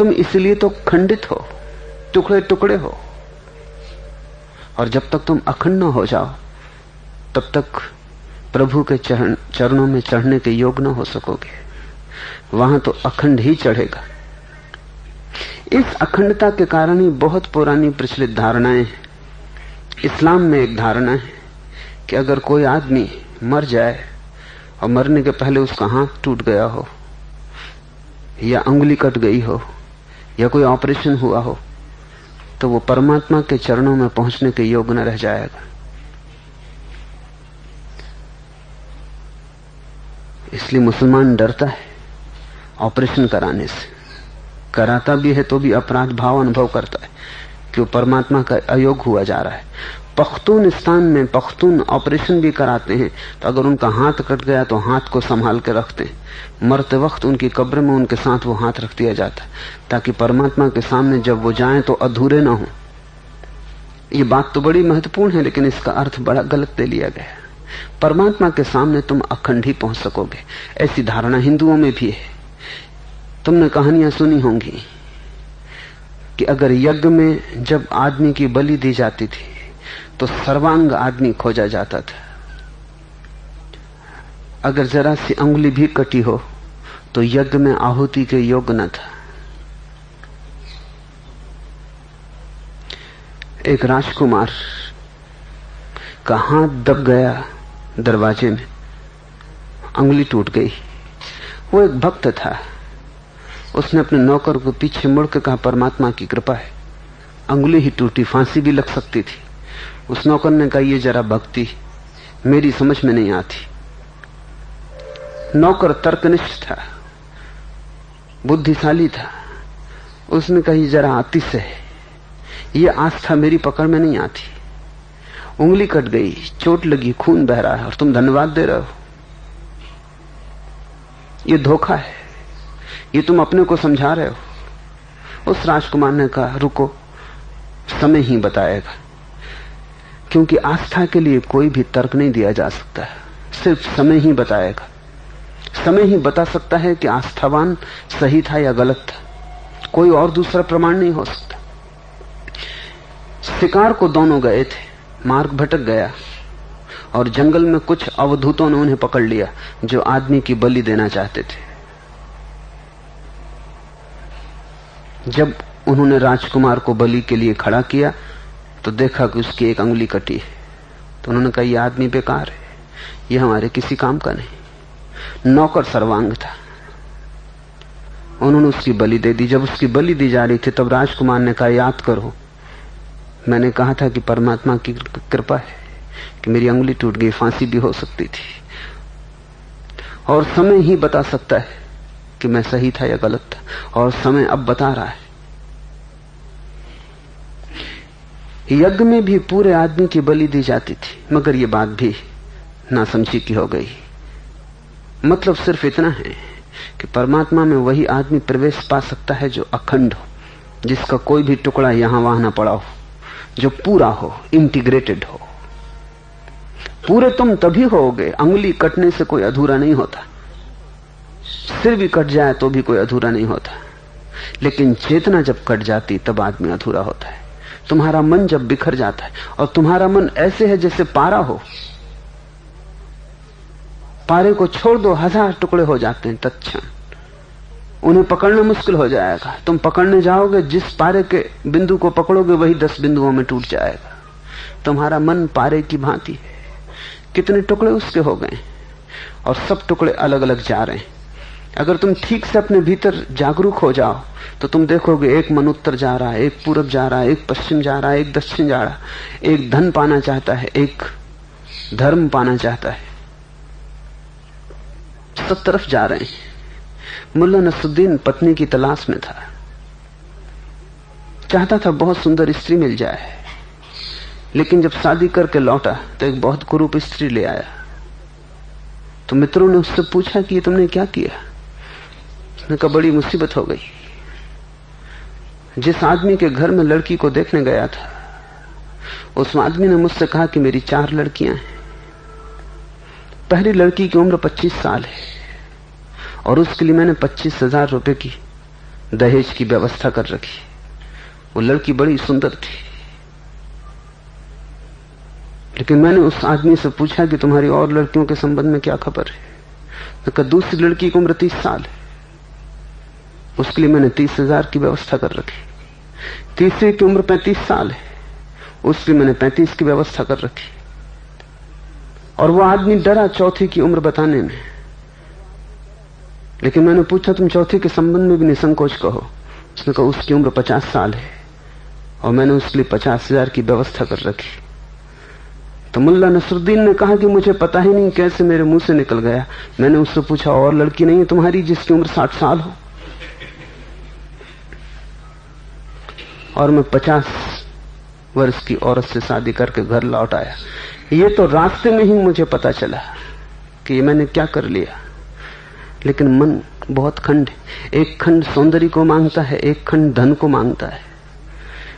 तुम इसलिए तो खंडित हो, टुकड़े टुकड़े हो। और जब तक तुम अखंड न हो जाओ तब तक प्रभु के चरणों में चढ़ने के योग न हो सकोगे। वहां तो अखंड ही चढ़ेगा। इस अखंडता के कारण ही बहुत पुरानी प्रचलित धारणाएं हैं। इस्लाम में एक धारणा है कि अगर कोई आदमी मर जाए और मरने के पहले उसका हाथ टूट गया हो या अंगुली कट गई हो या कोई ऑपरेशन हुआ हो तो वो परमात्मा के चरणों में पहुंचने के योग्य न रह जाएगा। इसलिए मुसलमान डरता है ऑपरेशन कराने से। कराता भी है तो भी अपराध भाव अनुभव करता है कि वो परमात्मा का अयोग्य हुआ जा रहा है। पख्तूनिस्तान में पख्तून ऑपरेशन भी कराते हैं तो अगर उनका हाथ कट गया तो हाथ को संभाल के रखते हैं। मरते वक्त उनकी कब्र में उनके साथ वो हाथ रख दिया जाता है ताकि परमात्मा के सामने जब वो जाएं तो अधूरे ना हो। ये बात तो बड़ी महत्वपूर्ण है, लेकिन इसका अर्थ बड़ा गलत ले लिया गया। परमात्मा के सामने तुम अखंड ही पहुंच सकोगे, ऐसी धारणा हिंदुओं में भी है। तुमने कहानियां सुनी होंगी कि अगर यज्ञ में जब आदमी की बलि दी जाती थी तो सर्वांग आदमी खोजा जाता था। अगर जरा सी अंगुली भी कटी हो तो यज्ञ में आहुति के योग्य न था। एक राजकुमार का हाथ दब गया दरवाजे में, अंगुली टूट गई। वो एक भक्त था। उसने अपने नौकर को पीछे मुड़ के कहा, परमात्मा की कृपा है, अंगुली ही टूटी, फांसी भी लग सकती थी। उस नौकर ने कहा, ये जरा भक्ति मेरी समझ में नहीं आती। नौकर तर्कनिष्ठ था, बुद्धिशाली था। उसने कहा, ये जरा अतिशय है, ये आस्था मेरी पकड़ में नहीं आती। उंगली कट गई, चोट लगी, खून बह रहा है और तुम धन्यवाद दे रहे हो। ये धोखा है, ये तुम अपने को समझा रहे हो। उस राजकुमार ने कहा, रुको, समय ही बताएगा। क्योंकि आस्था के लिए कोई भी तर्क नहीं दिया जा सकता, सिर्फ समय ही बताएगा। समय ही बता सकता है कि आस्थावान सही था या गलत था, कोई और दूसरा प्रमाण नहीं हो सकता। शिकार को दोनों गए थे, मार्ग भटक गया और जंगल में कुछ अवधूतों ने उन्हें पकड़ लिया जो आदमी की बलि देना चाहते थे। जब उन्होंने राजकुमार को बलि के लिए खड़ा किया तो देखा कि उसकी एक अंगुली कटी है। तो उन्होंने कहा, यह आदमी बेकार है, यह हमारे किसी काम का नहीं। नौकर सर्वांग था, उन्होंने उसकी बलि दे दी। जब उसकी बलि दी जा रही थी तब राजकुमार ने कहा, याद करो, मैंने कहा था कि परमात्मा की कृपा है कि मेरी अंगुली टूट गई, फांसी भी हो सकती थी, और समय ही बता सकता है कि मैं सही था या गलत था, और समय अब बता रहा है। यज्ञ में भी पूरे आदमी की बलि दी जाती थी, मगर यह बात भी नासमझी की हो गई। मतलब सिर्फ इतना है कि परमात्मा में वही आदमी प्रवेश पा सकता है जो अखंड हो, जिसका कोई भी टुकड़ा यहां वहां ना पड़ा हो, जो पूरा हो, इंटीग्रेटेड हो। पूरे तुम तभी होगे, अंगुली कटने से कोई अधूरा नहीं होता, सिर भी कट जाए तो भी कोई अधूरा नहीं होता, लेकिन चेतना जब कट जाती तब आदमी अधूरा होता है। तुम्हारा मन जब बिखर जाता है, और तुम्हारा मन ऐसे है जैसे पारा हो, पारे को छोड़ दो, 1000 टुकड़े हो जाते हैं तत्क्षण, उन्हें पकड़ना मुश्किल हो जाएगा। तुम पकड़ने जाओगे, जिस पारे के बिंदु को पकड़ोगे वही 10 बिंदुओं में टूट जाएगा। तुम्हारा मन पारे की भांति है, कितने टुकड़े उसके हो गए और सब टुकड़े अलग अलग जा रहे हैं। अगर तुम ठीक से अपने भीतर जागरूक हो जाओ तो तुम देखोगे, एक मन उत्तर जा रहा है, एक पूरब जा रहा है, एक पश्चिम जा रहा है, एक दक्षिण जा रहा है, एक धन पाना चाहता है, एक धर्म पाना चाहता है, सब तरफ जा रहे हैं। मुल्ला नसरुद्दीन पत्नी की तलाश में था, चाहता था बहुत सुंदर स्त्री मिल जाए, लेकिन जब शादी करके लौटा तो एक बहुत कुरूप स्त्री ले आया। तो मित्रों ने उससे पूछा कि ये तुमने क्या किया? उसने कहा, बड़ी मुसीबत हो गई। जिस आदमी के घर में लड़की को देखने गया था, उस आदमी ने मुझसे कहा कि मेरी 4 लड़कियां हैं। पहली लड़की की उम्र 25 साल है और उसके लिए मैंने 25,000 रुपए की दहेज की व्यवस्था कर रखी। वो लड़की बड़ी सुंदर थी, लेकिन मैंने उस आदमी से पूछा कि तुम्हारी और लड़कियों के संबंध में क्या खबर है। तो कहा दूसरी लड़की की उम्र 30 साल है, उसके लिए मैंने 30,000 की व्यवस्था कर रखी। तीसरी की उम्र 35 साल है, उसके लिए मैंने 35 की व्यवस्था कर रखी। और वो आदमी डरा चौथी की उम्र बताने में, लेकिन मैंने पूछा तुम चौथी के संबंध में भी निसंकोच कहो। उसने कहा उसकी उम्र 50 साल है और मैंने उसके लिए 50,000 की व्यवस्था कर रखी। तो मुल्ला नसरुद्दीन ने कहा कि मुझे पता ही नहीं कैसे मेरे मुंह से निकल गया। मैंने उससे पूछा और लड़की नहीं है तुम्हारी जिसकी उम्र 60 साल हो? और मैं 50 वर्ष की औरत से शादी करके घर लौट आया। ये तो रास्ते में ही मुझे पता चला कि ये मैंने क्या कर लिया। लेकिन मन बहुत खंड है, एक खंड सौंदर्य को मांगता है, एक खंड धन को मांगता है।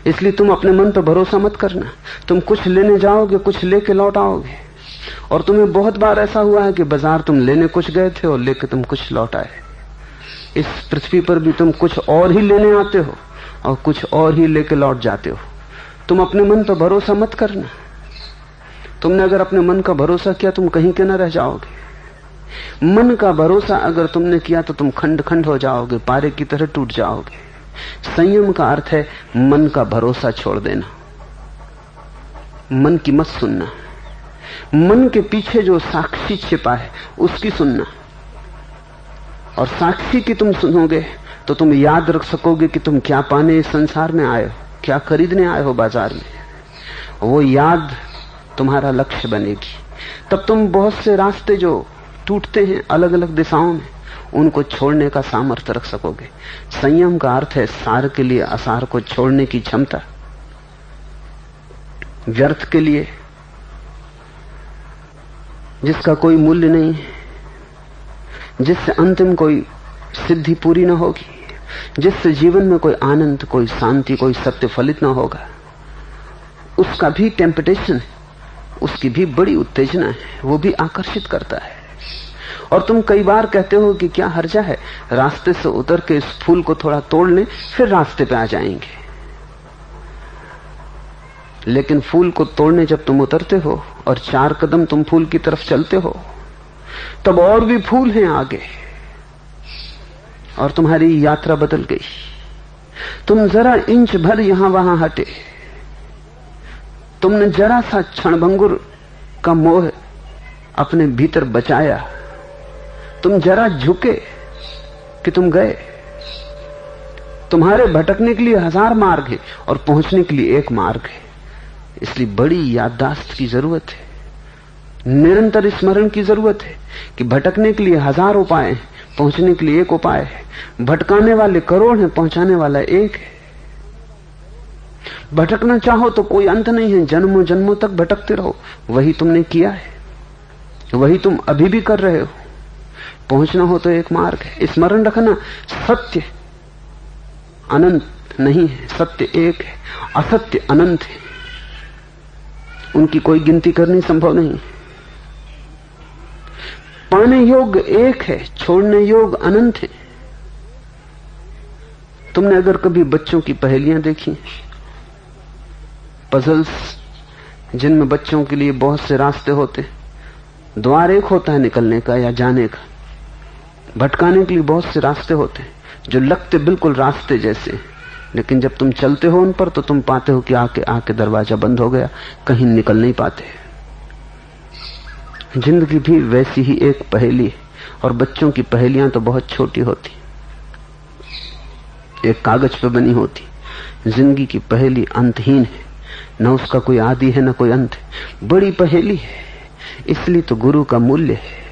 इसलिए तुम अपने मन पर भरोसा मत करना। तुम कुछ लेने जाओगे, कुछ लेके लौट आओगे। और तुम्हें बहुत बार ऐसा हुआ है कि बाजार तुम लेने कुछ गए थे और लेके तुम कुछ लौट आए। इस पृथ्वी पर भी तुम कुछ और ही लेने आते हो और कुछ और ही लेके लौट जाते हो। तुम अपने मन पर भरोसा मत करना। तुमने अगर अपने मन का भरोसा किया तुम कहीं के न रह जाओगे। मन का भरोसा अगर तुमने किया तो तुम खंड खंड हो जाओगे, पारे की तरह टूट जाओगे। संयम का अर्थ है मन का भरोसा छोड़ देना, मन की मत सुनना। मन के पीछे जो साक्षी छिपा है उसकी सुनना। और साक्षी की तुम सुनोगे तो तुम याद रख सकोगे कि तुम क्या पाने इस संसार में आए हो, क्या खरीदने आए हो बाजार में। वो याद तुम्हारा लक्ष्य बनेगी। तब तुम बहुत से रास्ते जो टूटते हैं अलग अलग दिशाओं में, उनको छोड़ने का सामर्थ्य रख सकोगे। संयम का अर्थ है सार के लिए असार को छोड़ने की क्षमता। व्यर्थ के लिए जिसका कोई मूल्य नहीं है, जिससे अंतिम कोई सिद्धि पूरी न होगी, जिससे जीवन में कोई आनंद, कोई शांति, कोई सत्य फलित न होगा, उसका भी टेम्पटेशन है, उसकी भी बड़ी उत्तेजना है, वो भी आकर्षित करता है। और तुम कई बार कहते हो कि क्या हर्जा है, रास्ते से उतर के इस फूल को थोड़ा तोड़ लें फिर रास्ते पे आ जाएंगे। लेकिन फूल को तोड़ने जब तुम उतरते हो और 4 कदम तुम फूल की तरफ चलते हो, तब और भी फूल हैं आगे और तुम्हारी यात्रा बदल गई। तुम जरा इंच भर यहां वहां हटे, तुमने जरा सा क्षणभंगुर का मोह अपने भीतर बचाया, तुम जरा झुके कि तुम गए। तुम्हारे भटकने के लिए 1000 मार्ग है और पहुंचने के लिए एक मार्ग है। इसलिए बड़ी याददाश्त की जरूरत है, निरंतर स्मरण की जरूरत है कि भटकने के लिए 1000 उपाय हैं, पहुंचने के लिए एक उपाय है। भटकाने वाले करोड़ हैं, पहुंचाने वाला एक है। भटकना चाहो तो कोई अंत नहीं है, जन्मों जन्मों तक भटकते रहो। वही तुमने किया है, वही तुम अभी भी कर रहे हो। पहुंचना हो तो एक मार्ग है। स्मरण रखना, सत्य अनंत नहीं है, सत्य एक है, असत्य अनंत है। उनकी कोई गिनती करनी संभव नहीं। पाने योग्य एक है, छोड़ने योग्य अनंत है। तुमने अगर कभी बच्चों की पहेलियां देखी, पजल्स, जिनमें बच्चों के लिए बहुत से रास्ते होते, द्वार एक होता है निकलने का या जाने का, भटकाने के लिए बहुत से रास्ते होते हैं जो लगते बिल्कुल रास्ते जैसे, लेकिन जब तुम चलते हो उन पर तो तुम पाते हो कि आके आके दरवाजा बंद हो गया, कहीं निकल नहीं पाते। जिंदगी भी वैसी ही एक पहेली है, और बच्चों की पहेलियां तो बहुत छोटी होती, एक कागज पे बनी होती। जिंदगी की पहेली अंतहीन है, न उसका कोई आदि है न कोई अंत है, बड़ी पहेली है। इसलिए तो गुरु का मूल्य है,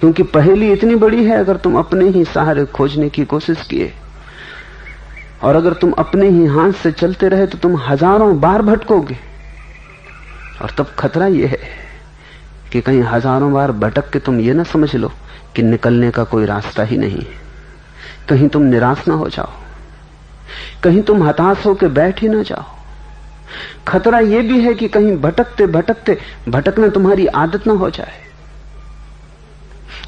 क्योंकि पहेली इतनी बड़ी है। अगर तुम अपने ही सहारे खोजने की कोशिश किए और अगर तुम अपने ही हाथ से चलते रहे तो तुम 1000 बार भटकोगे। और तब खतरा यह है कि कहीं 1000 बार भटक के तुम ये ना समझ लो कि निकलने का कोई रास्ता ही नहीं है। कहीं तुम निराश ना हो जाओ, कहीं तुम हताश होकर बैठ ही ना जाओ। खतरा यह भी है कि कहीं भटकते भटकते भटकना तुम्हारी आदत ना हो जाए,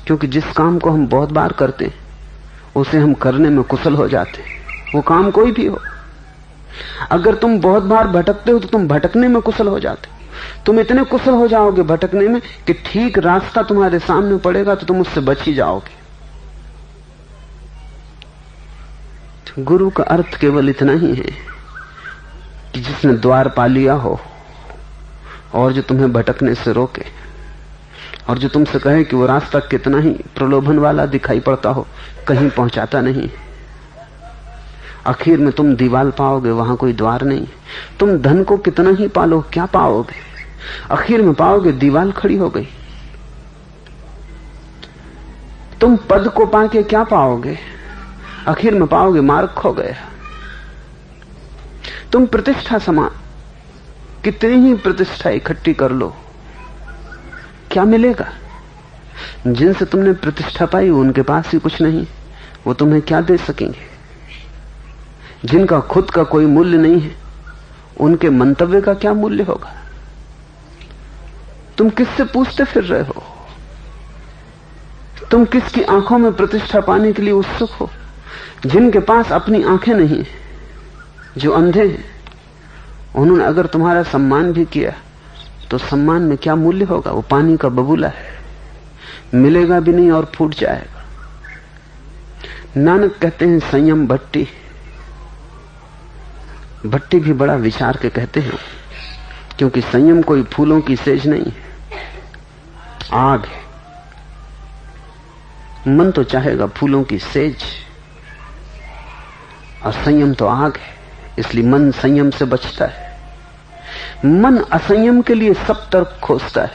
क्योंकि जिस काम को हम बहुत बार करते हैं उसे हम करने में कुशल हो जाते हैं, वो काम कोई भी हो। अगर तुम बहुत बार भटकते हो तो तुम भटकने में कुशल हो जाते हो। तुम इतने कुशल हो जाओगे भटकने में कि ठीक रास्ता तुम्हारे सामने पड़ेगा तो तुम उससे बच ही जाओगे। तो गुरु का अर्थ केवल इतना ही है कि जिसने द्वार पा लिया हो और जो तुम्हें भटकने से रोके, और जो तुमसे कहे कि वो रास्ता कितना ही प्रलोभन वाला दिखाई पड़ता हो, कहीं पहुंचाता नहीं। आखिर में तुम दीवार पाओगे, वहां कोई द्वार नहीं। तुम धन को कितना ही पालो, क्या पाओगे? आखिर में पाओगे दीवार खड़ी हो गई। तुम पद को पाके क्या पाओगे? आखिर में पाओगे मार्ग खो गया। तुम प्रतिष्ठा समा कितनी ही प्रतिष्ठा इकट्ठी कर लो, क्या मिलेगा? जिनसे तुमने प्रतिष्ठा पाई उनके पास ही कुछ नहीं, वो तुम्हें क्या दे सकेंगे? जिनका खुद का कोई मूल्य नहीं है, उनके मंतव्य का क्या मूल्य होगा? तुम किससे पूछते फिर रहे हो? तुम किसकी आंखों में प्रतिष्ठा पाने के लिए उत्सुक हो? जिनके पास अपनी आंखें नहीं, जो अंधे हैं, उन्होंने अगर तुम्हारा सम्मान भी किया तो सम्मान में क्या मूल्य होगा? वो पानी का बबूला है, मिलेगा भी नहीं और फूट जाएगा। नानक कहते हैं संयम भट्टी। भट्टी भी बड़ा विचार के कहते हैं, क्योंकि संयम कोई फूलों की सेज नहीं है, आग है। मन तो चाहेगा फूलों की सेज, और संयम तो आग है, इसलिए मन संयम से बचता है। मन असंयम के लिए सब तर्क खोजता है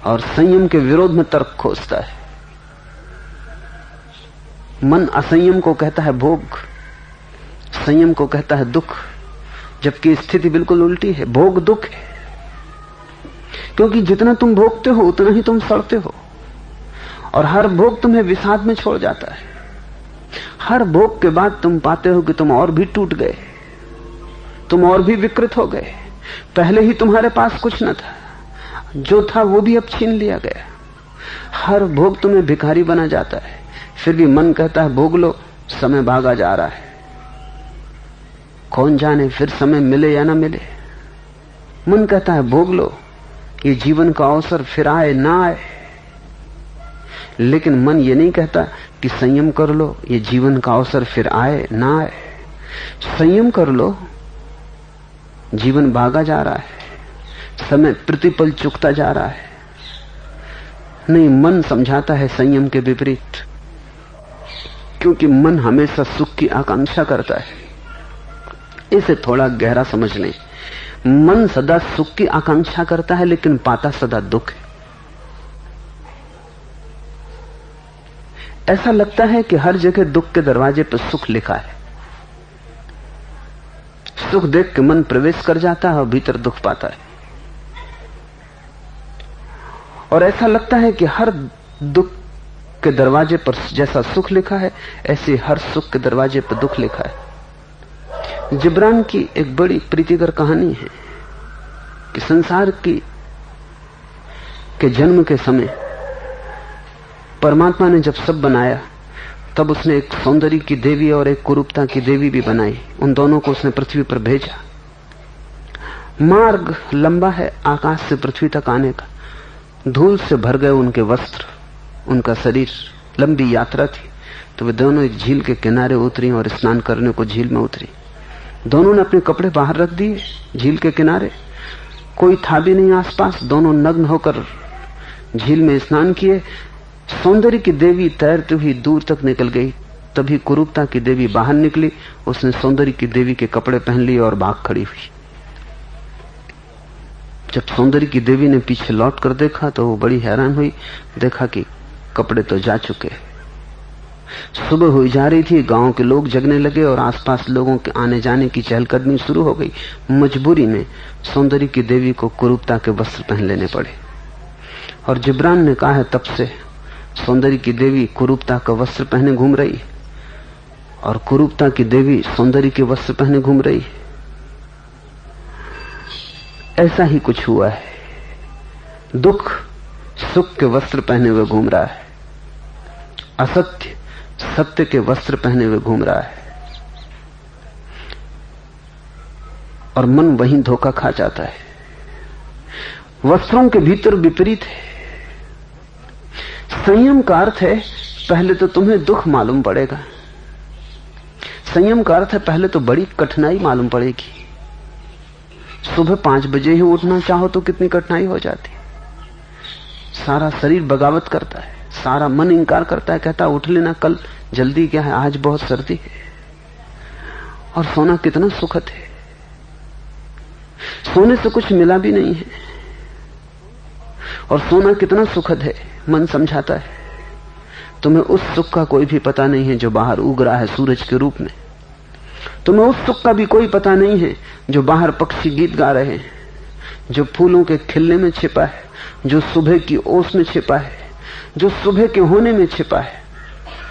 और संयम के विरोध में तर्क खोजता है। मन असंयम को कहता है भोग, संयम को कहता है दुख, जबकि स्थिति बिल्कुल उल्टी है। भोग दुख है, क्योंकि जितना तुम भोगते हो उतना ही तुम सड़ते हो, और हर भोग तुम्हें विषाद में छोड़ जाता है। हर भोग के बाद तुम पाते हो कि तुम और भी टूट गए, तुम और भी विकृत हो गए। पहले ही तुम्हारे पास कुछ न था, जो था वो भी अब छीन लिया गया। हर भोग तुम्हें भिखारी बना जाता है, फिर भी मन कहता है भोग लो, समय भागा जा रहा है, कौन जाने फिर समय मिले या ना मिले। मन कहता है भोग लो, ये जीवन का अवसर फिर आए ना आए। लेकिन मन ये नहीं कहता कि संयम कर लो, ये जीवन का अवसर फिर आए ना आए। संयम कर लो, जीवन भागा जा रहा है, समय प्रतिपल चुकता जा रहा है। नहीं, मन समझाता है संयम के विपरीत, क्योंकि मन हमेशा सुख की आकांक्षा करता है। इसे थोड़ा गहरा समझ लें। मन सदा सुख की आकांक्षा करता है, लेकिन पाता सदा दुख है। ऐसा लगता है कि हर जगह दुख के दरवाजे पर सुख लिखा है। सुख देख के मन प्रवेश कर जाता है और भीतर दुख पाता है। और ऐसा लगता है कि हर दुख के दरवाजे पर जैसा सुख लिखा है, ऐसे हर सुख के दरवाजे पर दुख लिखा है। जिब्रान की एक बड़ी प्रीतिकर कहानी है कि संसार के जन्म के समय परमात्मा ने जब सब बनाया, तब उसने एक सौंदर्य की देवी और एक कुरूपता की देवी भी बनाई। उन दोनों को उसने पृथ्वी पर भेजा। मार्ग लंबा है आकाश से पृथ्वी तक आने का। धूल से भर गए उनके वस्त्र, उनका शरीर, लंबी यात्रा थी। तो वे दोनों एक झील के किनारे उतरी और स्नान करने को झील में उतरी। दोनों ने अपने कपड़े बाहर रख दिए झील के किनारे, कोई था भी नहीं आसपास। दोनों नग्न होकर झील में स्नान किए। सौंदर्य की देवी तैरती हुई दूर तक निकल गई। तभी कुरूपता की देवी बाहर निकली। उसने सौंदर्य की देवी के कपड़े पहन लिए और भाग खड़ी हुई। जब सौंदर्य की देवी ने पीछे लौट कर देखा तो वो बड़ी हैरान हुई। देखा कि कपड़े तो जा चुके। सुबह हुई जा रही थी, गांव के लोग जगने लगे और आसपास लोगों के आने जाने की चहलकदमी शुरू हो गई। मजबूरी में सौंदर्य की देवी को कुरूपता के वस्त्र पहन लेने पड़े। और जिब्रान ने कहा है तब से सौंदर्य की देवी कुरूपता का वस्त्र पहने घूम रही और कुरूपता की देवी सौंदर्य के वस्त्र पहने घूम रही। ऐसा ही कुछ हुआ है। दुख सुख के वस्त्र पहने हुए घूम रहा है, असत्य सत्य के वस्त्र पहने हुए घूम रहा है और मन वहीं धोखा खा जाता है। वस्त्रों के भीतर विपरीत है। संयम का अर्थ है पहले तो तुम्हें दुख मालूम पड़ेगा। संयम का अर्थ है पहले तो बड़ी कठिनाई मालूम पड़ेगी। सुबह 5 बजे ही उठना चाहो तो कितनी कठिनाई हो जाती। सारा शरीर बगावत करता है, सारा मन इंकार करता है, कहता उठ लेना, कल जल्दी क्या है, आज बहुत सर्दी है। और सोना कितना सुखद है। सोने से कुछ मिला भी नहीं है और सोना कितना सुखद है। मन समझाता है तुम्हें उस सुख का कोई भी पता नहीं है जो बाहर उग रहा है सूरज के रूप में। तुम्हें उस सुख का भी कोई पता नहीं है जो बाहर पक्षी गीत गा रहे हैं, जो फूलों के खिलने में छिपा है, जो सुबह की ओस में छिपा है, जो सुबह के होने में छिपा है।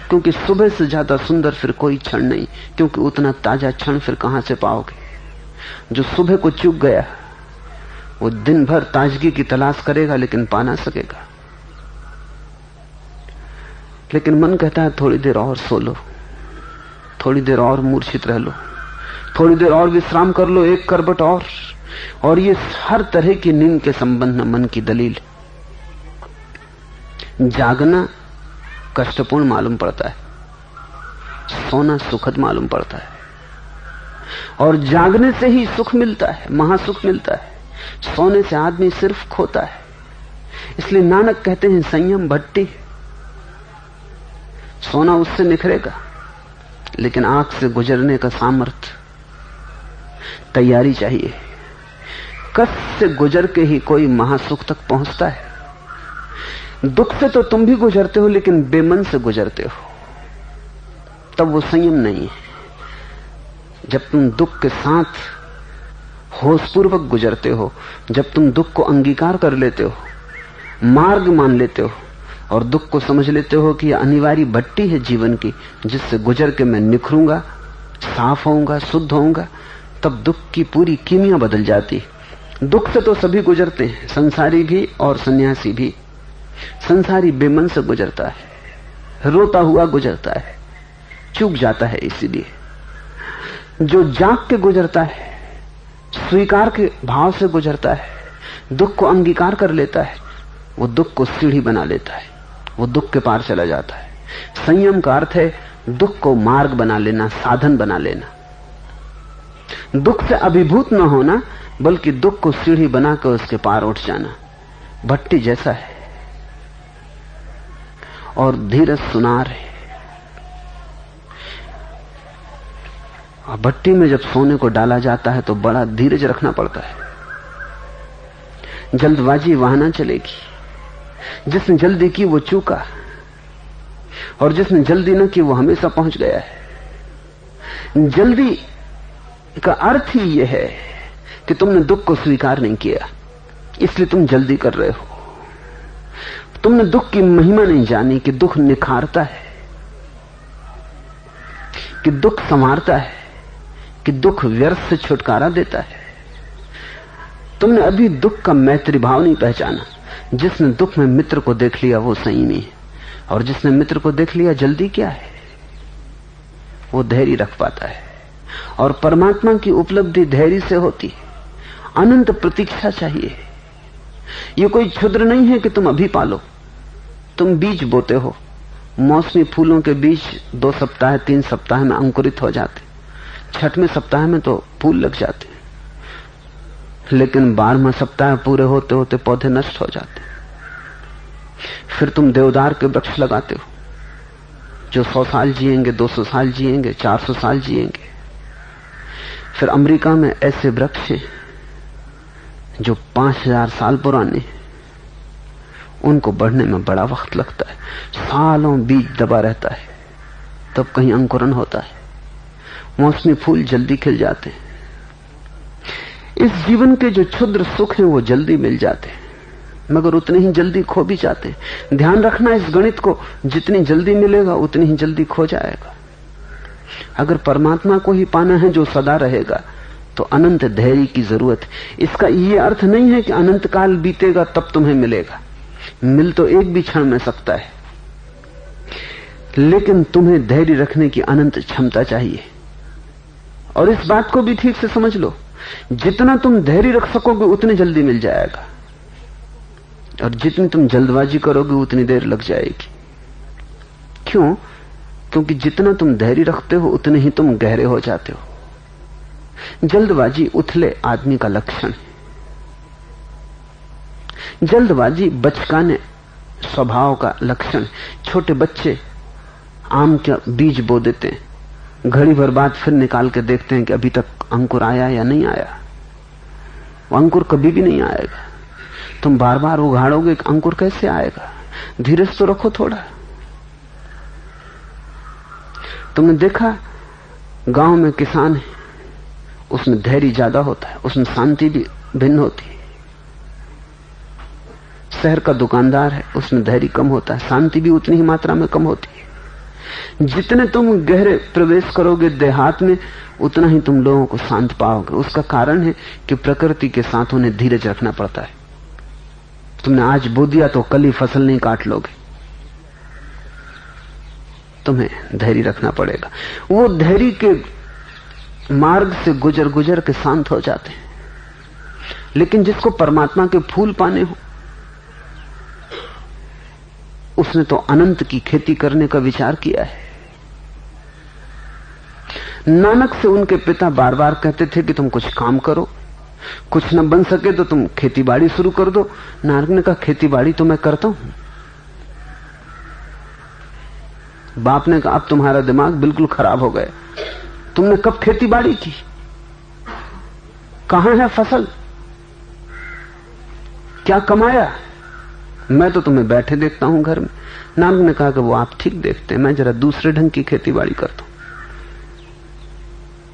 क्योंकि सुबह से ज्यादा सुंदर फिर कोई क्षण नहीं, क्योंकि उतना ताजा क्षण फिर कहां से पाओगे। जो सुबह को चूक गया वो दिन भर ताजगी की तलाश करेगा लेकिन पा ना सकेगा। लेकिन मन कहता है थोड़ी देर और सो लो, थोड़ी देर और मूर्छित रह लो, थोड़ी देर और विश्राम कर लो, एक करवट और ये हर तरह की नींद के संबंध में मन की दलील। जागना कष्टपूर्ण मालूम पड़ता है, सोना सुखद मालूम पड़ता है। और जागने से ही सुख मिलता है, महासुख मिलता है। सोने से आदमी सिर्फ खोता है। इसलिए नानक कहते हैं संयम भट्टी। सोना उससे निखरेगा लेकिन आंख से गुजरने का सामर्थ्य, तैयारी चाहिए। कष्ट से गुजर के ही कोई महासुख तक पहुंचता है। दुख से तो तुम भी गुजरते हो लेकिन बेमन से गुजरते हो, तब वो संयम नहीं है। जब तुम दुख के साथ होशपूर्वक गुजरते हो, जब तुम दुख को अंगीकार कर लेते हो, मार्ग मान लेते हो और दुख को समझ लेते हो कि यह अनिवार्य भट्टी है जीवन की, जिससे गुजर के मैं निखरूंगा, साफ होऊंगा, शुद्ध होऊंगा, तब दुख की पूरी कीमिया बदल जाती। दुख से तो सभी गुजरते हैं, संसारी भी और सन्यासी भी। संसारी बेमन से गुजरता है, रोता हुआ गुजरता है, चूक जाता है। इसीलिए जो जाग के गुजरता है, स्वीकार के भाव से गुजरता है, दुख को अंगीकार कर लेता है, वो दुख को सीढ़ी बना लेता है, वो दुख के पार चला जाता है। संयम का अर्थ है दुख को मार्ग बना लेना, साधन बना लेना। दुख से अभिभूत न होना बल्कि दुख को सीढ़ी बनाकर उसके पार उठ जाना। भट्टी जैसा है और धीरज सुनार है। और भट्टी में जब सोने को डाला जाता है तो बड़ा धीरज रखना पड़ता है। जल्दबाजी वहां ना चलेगी। जिसने जल्दी की वो चूका और जिसने जल्दी न की वो हमेशा पहुंच गया है। जल्दी का अर्थ ही यह है कि तुमने दुख को स्वीकार नहीं किया, इसलिए तुम जल्दी कर रहे हो। तुमने दुख की महिमा नहीं जानी कि दुख निखारता है, कि दुख संवारता है, कि दुख व्यर्थ से छुटकारा देता है। तुमने अभी दुख का मैत्री भाव नहीं पहचाना। जिसने दुख में मित्र को देख लिया वो संयमी है, और जिसने मित्र को देख लिया जल्दी क्या है, वो धैर्य रख पाता है। और परमात्मा की उपलब्धि धैर्य से होती है। अनंत प्रतीक्षा चाहिए। ये कोई क्षुद्र नहीं है कि तुम अभी पालो। तुम बीज बोते हो, मौसमी फूलों के बीज 2 सप्ताह 3 सप्ताह में अंकुरित हो जाते, 6वें सप्ताह में तो फूल लग जाते, लेकिन 12वां सप्ताह पूरे होते होते पौधे नष्ट हो जाते। फिर तुम देवदार के वृक्ष लगाते हो जो 100 साल जिएंगे, 200 साल जिएंगे, 400 साल जिएंगे। फिर अमेरिका में ऐसे वृक्ष हैं जो 5000 साल पुराने हैं, उनको बढ़ने में बड़ा वक्त लगता है। सालों बीज दबा रहता है, तब कहीं अंकुरन होता है। मौसमी फूल जल्दी खिल जाते हैं। इस जीवन के जो क्षुद्र सुख हैं वो जल्दी मिल जाते हैं, मगर उतने ही जल्दी खो भी जाते हैं। ध्यान रखना इस गणित को, जितनी जल्दी मिलेगा उतनी ही जल्दी खो जाएगा। अगर परमात्मा को ही पाना है जो सदा रहेगा तो अनंत धैर्य की जरूरत है। इसका यह अर्थ नहीं है कि अनंत काल बीतेगा तब तुम्हें मिलेगा। मिल तो एक भी क्षण में सकता है। लेकिन तुम्हें धैर्य रखने की अनंत क्षमता चाहिए। और इस बात को भी ठीक से समझ लो, जितना तुम धैर्य रख सकोगे उतनी जल्दी मिल जाएगा, और जितनी तुम जल्दबाजी करोगे उतनी देर लग जाएगी। क्यों? क्योंकि जितना तुम धैर्य रखते हो उतने ही तुम गहरे हो जाते हो। जल्दबाजी उथले आदमी का लक्षण है। जल्दबाजी बचकाने स्वभाव का लक्षण। छोटे बच्चे आम का बीज बो देते हैं, घड़ी भर बाद फिर निकाल के देखते हैं कि अभी तक अंकुर आया या नहीं आया। वो अंकुर कभी भी नहीं आएगा। तुम बार बार उगाड़ोगे कि अंकुर कैसे आएगा? धीरज तो रखो थोड़ा। तुमने देखा गांव में किसान है, उसमें धैर्य ज्यादा होता है, उसमें शांति भी भिन्न होती है। शहर का दुकानदार है, उसमें धैर्य कम होता है, शांति भी उतनी ही मात्रा में कम होती है। जितने तुम गहरे प्रवेश करोगे देहात में, उतना ही तुम लोगों को शांत पाओगे। उसका कारण है कि प्रकृति के साथ उन्हें धीरज रखना पड़ता है। तुमने आज बो दिया तो कल ही फसल नहीं काट लोगे, तुम्हें धैर्य रखना पड़ेगा। वो धैर्य के मार्ग से गुजर गुजर के शांत हो जाते हैं। लेकिन जिसको परमात्मा के फूल पाने हो, उसने तो अनंत की खेती करने का विचार किया है। नानक से उनके पिता बार बार कहते थे कि तुम कुछ काम करो, कुछ न बन सके तो तुम खेतीबाड़ी शुरू कर दो। नानक ने कहा खेतीबाड़ी तो मैं करता हूं। बाप ने कहा अब तुम्हारा दिमाग बिल्कुल खराब हो गया, तुमने कब खेतीबाड़ी की? कहां है फसल? क्या कमाया? मैं तो तुम्हें बैठे देखता हूं घर में। नानक ने कहा कि वो आप ठीक देखते हैं, मैं जरा दूसरे ढंग की खेतीबाड़ी करता हूं,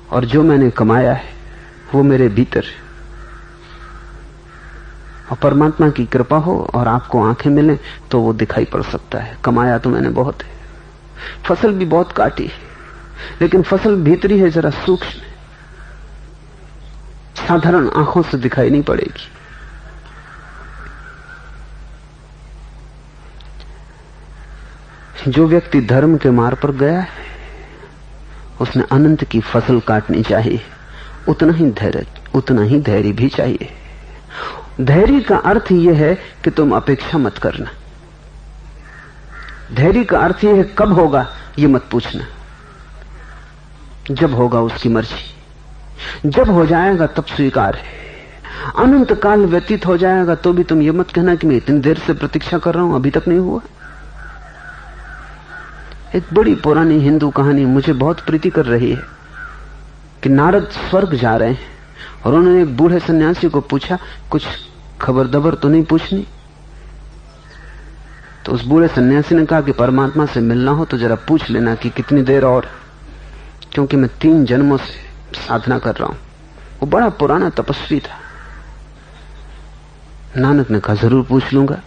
और जो मैंने कमाया है वो मेरे भीतर है। और परमात्मा की कृपा हो और आपको आंखें मिलें तो वो दिखाई पड़ सकता है। कमाया तो मैंने बहुत है, फसल भी बहुत काटी है, लेकिन फसल भीतरी है, जरा सूक्ष्म है, साधारण आंखों से दिखाई नहीं पड़ेगी। जो व्यक्ति धर्म के मार्ग पर गया है उसने अनंत की फसल काटनी चाहिए। उतना ही धैर्य भी चाहिए। धैर्य का अर्थ यह है कि तुम अपेक्षा मत करना। धैर्य का अर्थ यह है कब होगा ये मत पूछना, जब होगा उसकी मर्जी। जब हो जाएगा तब स्वीकार है। अनंत काल व्यतीत हो जाएगा तो भी तुम ये मत कहना कि मैं इतनी देर से प्रतीक्षा कर रहा हूं, अभी तक नहीं हुआ। एक बड़ी पुरानी हिंदू कहानी मुझे बहुत प्रीति कर रही है कि नारद स्वर्ग जा रहे हैं और उन्होंने एक बूढ़े सन्यासी को पूछा, कुछ खबर दबर तो नहीं पूछनी? तो उस बूढ़े सन्यासी ने कहा कि परमात्मा से मिलना हो तो जरा पूछ लेना कि कितनी देर और, क्योंकि मैं 3 जन्मों से साधना कर रहा हूं। वो बड़ा पुराना तपस्वी था। नानक ने कहा जरूर पूछ लूंगा।